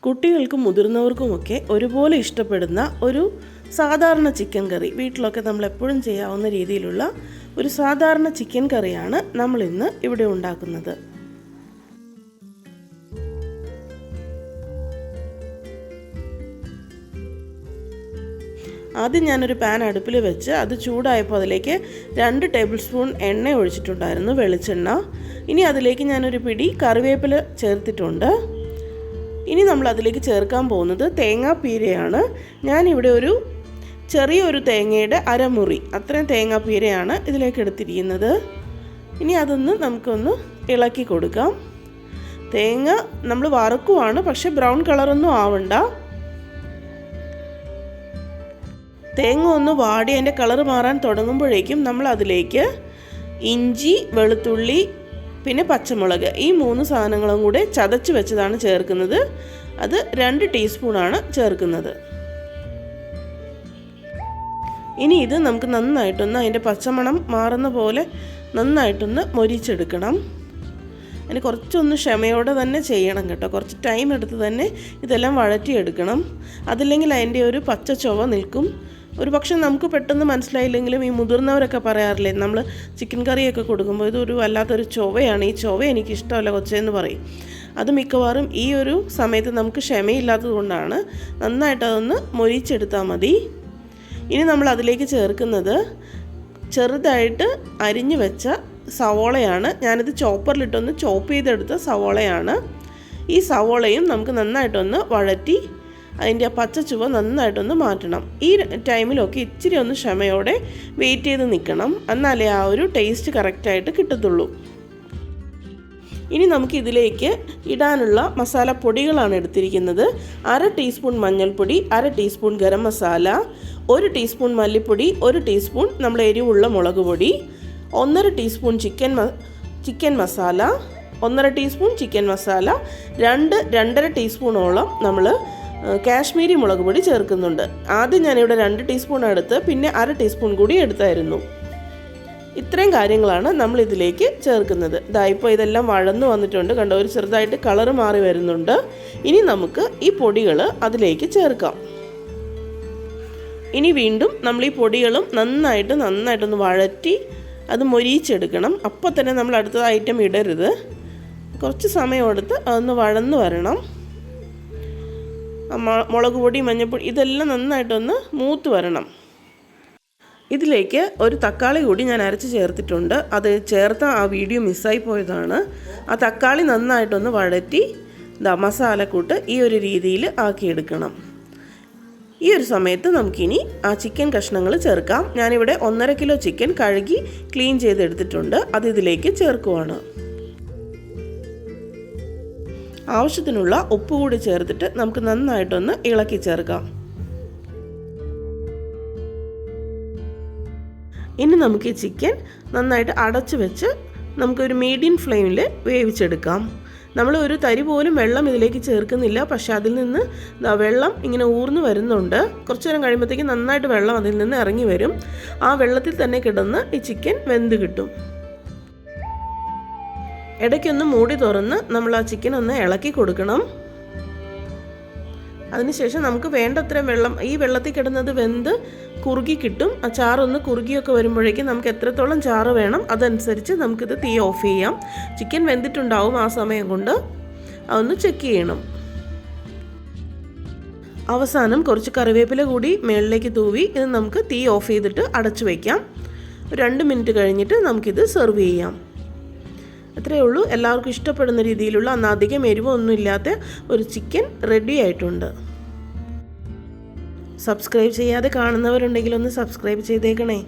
കുട്ടികൾക്കും മുതിർന്നവർക്കുമൊക്കെ ഒരുപോലെ ഇഷ്ടപ്പെടുന്ന ഒരു സാധാരണ ചിക്കൻ കറി, വീട്ടിലൊക്കെ നമ്മൾ എപ്പോഴും ചെയ്യാവുന്ന രീതിയിലുള്ള ഒരു സാധാരണ ചിക്കൻ കറിയാണ് നമ്മളിന്ന് ഇവിടെ ഉണ്ടാക്കുന്നത്. ആദ്യം ഞാനൊരു പാൻ അടുപ്പിൽ വെച്ച് അത് ചൂടായപ്പോൾ അതിലേക്ക് 2 ടേബിൾ സ്പൂൺ എണ്ണ ഒഴിച്ചിട്ടുണ്ടായിരുന്നു, വെളിച്ചെണ്ണ. ഇനി അതിലേക്ക് ഞാനൊരു പിടി കറിവേപ്പില ചേർത്തിട്ടുണ്ട്. ഇനി നമ്മൾ അതിലേക്ക് ചേർക്കാൻ പോകുന്നത് തേങ്ങാപ്പീരയാണ്. ഞാനിവിടെ ഒരു ചെറിയൊരു തേങ്ങയുടെ അരമുറി അത്രയും തേങ്ങാപ്പീരയാണ് ഇതിലേക്ക് എടുത്തിരിക്കുന്നത്. ഇനി അതൊന്ന് നമുക്കൊന്ന് ഇളക്കി കൊടുക്കാം. തേങ്ങ നമ്മൾ വറുക്കുവാണ്, പക്ഷേ ബ്രൗൺ കളറൊന്നും ആവണ്ട. തേങ്ങ ഒന്ന് വാടി അതിൻ്റെ കളറ് മാറാൻ തുടങ്ങുമ്പോഴേക്കും നമ്മൾ അതിലേക്ക് ഇഞ്ചി, വെളുത്തുള്ളി, പിന്നെ പച്ചമുളക്, ഈ 3 സാധനങ്ങളും കൂടെ ചതച്ച് വെച്ചതാണ് ചേർക്കുന്നത്. അത് 2 ടീസ്പൂണാണ് ചേർക്കുന്നത്. ഇനി ഇത് നമുക്ക് നന്നായിട്ടൊന്ന് അതിൻ്റെ പച്ചമണം മാറുന്ന പോലെ നന്നായിട്ടൊന്ന് മൊരിച്ചെടുക്കണം. അതിന് കുറച്ചൊന്ന് ക്ഷമയോടെ തന്നെ ചെയ്യണം കേട്ടോ. കുറച്ച് ടൈം എടുത്ത് തന്നെ ഇതെല്ലാം വഴറ്റിയെടുക്കണം. അതില്ലെങ്കിൽ അതിൻ്റെ ഒരു പച്ച ചുവ നിൽക്കും. ഒരു പക്ഷേ നമുക്ക് പെട്ടെന്ന് മനസ്സിലായില്ലെങ്കിലും ഈ മുതിർന്നവരൊക്കെ പറയാറില്ലേ, നമ്മൾ ചിക്കൻ കറിയൊക്കെ കൊടുക്കുമ്പോൾ ഇതൊരു വല്ലാത്തൊരു ചുവയാണ്, ഈ ചുവ എനിക്ക് ഇഷ്ടമല്ല കൊച്ചെന്ന് പറയും. അത് മിക്കവാറും ഈ ഒരു സമയത്ത് നമുക്ക് ക്ഷമയില്ലാത്തത് കൊണ്ടാണ്. നന്നായിട്ട് അതൊന്ന് മൊരിച്ചെടുത്താൽ മതി. ഇനി നമ്മൾ അതിലേക്ക് ചേർക്കുന്നത് ചെറുതായിട്ട് അരിഞ്ഞു വെച്ച സവോളയാണ്. ഞാനിത് ചോപ്പറിലിട്ടൊന്ന് ചോപ്പ് ചെയ്തെടുത്ത സവോളയാണ്. ഈ സവോളയും നമുക്ക് നന്നായിട്ടൊന്ന് വഴറ്റി അതിൻ്റെ ആ പച്ച ചുവ നന്നായിട്ടൊന്ന് മാറ്റണം. ഈ ടൈമിലൊക്കെ ഇച്ചിരി ഒന്ന് ക്ഷമയോടെ വെയിറ്റ് ചെയ്ത് നിൽക്കണം, എന്നാലേ ആ ഒരു ടേസ്റ്റ് കറക്റ്റായിട്ട് കിട്ടത്തുള്ളൂ. ഇനി നമുക്ക് ഇതിലേക്ക് ഇടാനുള്ള മസാലപ്പൊടികളാണ് എടുത്തിരിക്കുന്നത്. 1/2 ടീസ്പൂൺ മഞ്ഞൾപ്പൊടി, 1/2 ടീസ്പൂൺ ഗരം മസാല, 1 ടീസ്പൂൺ മല്ലിപ്പൊടി, 1 ടീസ്പൂൺ നമ്മൾ എരിവുള്ള മുളക് പൊടി, 1/2 teaspoon chicken masala, 1/2 teaspoon chicken masala, 2-2.5 ടീസ്പൂണോളം നമ്മൾ കാശ്മീരി മുളക് പൊടി ചേർക്കുന്നുണ്ട്. ആദ്യം ഞാനിവിടെ 2 ടീസ്പൂൺ എടുത്ത് പിന്നെ 1/2 ടീസ്പൂൺ കൂടി എടുത്തായിരുന്നു. ഇത്രയും കാര്യങ്ങളാണ് നമ്മൾ ഇതിലേക്ക് ചേർക്കുന്നത്. ഇപ്പോൾ ഇതെല്ലാം വഴന്നു വന്നിട്ടുണ്ട്, കണ്ടോ, ഒരു ചെറുതായിട്ട് കളറ് മാറി വരുന്നുണ്ട്. ഇനി നമുക്ക് ഈ പൊടികൾ അതിലേക്ക് ചേർക്കാം. ഇനി വീണ്ടും നമ്മൾ ഈ പൊടികളും നന്നായിട്ടൊന്ന് വഴറ്റി അത് മൊരിച്ചെടുക്കണം. അപ്പോൾ തന്നെ നമ്മൾ അടുത്ത ഐറ്റം ഇടരുത്. കുറച്ച് സമയമെടുത്ത് അതൊന്ന് വഴന്നു വരണം. മുളക് പൊടി, മഞ്ഞൾപ്പൊടി ഇതെല്ലാം നന്നായിട്ടൊന്ന് മൂത്ത് വരണം. ഇതിലേക്ക് ഒരു തക്കാളി കൂടി ഞാൻ അരച്ച് ചേർത്തിട്ടുണ്ട്. അത് ചേർത്ത ആ വീഡിയോ മിസ്സായി പോയതാണ്. ആ തക്കാളി നന്നായിട്ടൊന്ന് വഴറ്റി മസാലക്കൂട്ട് ഈ ഒരു രീതിയിൽ ആക്കിയെടുക്കണം. ഈ ഒരു സമയത്ത് നമുക്കിനി ആ ചിക്കൻ കഷ്ണങ്ങൾ ചേർക്കാം. ഞാനിവിടെ 1.5 കിലോ ചിക്കൻ കഴുകി ക്ലീൻ ചെയ്തെടുത്തിട്ടുണ്ട്. അത് ഇതിലേക്ക് ചേർക്കുവാണ്. ആവശ്യത്തിനുള്ള ഉപ്പ് കൂടി ചേർത്തിട്ട് നമുക്ക് നന്നായിട്ടൊന്ന് ഇളക്കി ചേർക്കാം. ഇനി നമുക്ക് ഈ ചിക്കൻ നന്നായിട്ട് അടച്ചു വെച്ച് നമുക്കൊരു മീഡിയം ഫ്ലെയിമിൽ വേവിച്ചെടുക്കാം. നമ്മൾ ഒരു തരി പോലും വെള്ളം ഇതിലേക്ക് ചേർക്കുന്നില്ല, പക്ഷെ അതിൽ നിന്ന് വെള്ളം ഇങ്ങനെ ഊർന്നു വരുന്നുണ്ട്. കുറച്ചു നേരം കഴിയുമ്പോഴത്തേക്ക് നന്നായിട്ട് വെള്ളം അതിൽ നിന്ന് ഇറങ്ങി വരും. ആ വെള്ളത്തിൽ തന്നെ കിടന്ന് ഈ ചിക്കൻ വെന്ത് കിട്ടും. ഇടയ്ക്കൊന്ന് മൂടി തുറന്ന് നമ്മൾ ആ ചിക്കൻ ഒന്ന് ഇളക്കി കൊടുക്കണം. അതിനുശേഷം നമുക്ക് വേണ്ടത്ര വെള്ളം, ഈ വെള്ളത്തിൽ കിടന്നത് വെന്ത് കുറുകി കിട്ടും. ആ ചാറൊന്ന് കുറുകിയൊക്കെ വരുമ്പോഴേക്കും നമുക്ക് എത്രത്തോളം ചാറ് വേണം അതനുസരിച്ച് നമുക്കിത് തീ ഓഫ് ചെയ്യാം. ചിക്കൻ വെന്തിട്ടുണ്ടാവും, ആ സമയം കൊണ്ട് അതൊന്ന് ചെക്ക് ചെയ്യണം. അവസാനം കുറച്ച് കറിവേപ്പില കൂടി മുകളിലേക്ക് തൂവി ഇത് നമുക്ക് തീ ഓഫ് ചെയ്തിട്ട് അടച്ചു വയ്ക്കാം. 2 മിനിറ്റ് കഴിഞ്ഞിട്ട് നമുക്കിത് സെർവ് ചെയ്യാം. അത്രയേ ഉള്ളൂ. എല്ലാവർക്കും ഇഷ്ടപ്പെടുന്ന രീതിയിലുള്ള അധികം എരിവൊന്നും ഇല്ലാത്ത ഒരു ചിക്കൻ റെഡി ആയിട്ടുണ്ട്. സബ്സ്ക്രൈബ് ചെയ്യാതെ കാണുന്നവരുണ്ടെങ്കിൽ ഒന്ന് സബ്സ്ക്രൈബ് ചെയ്തേക്കണേ.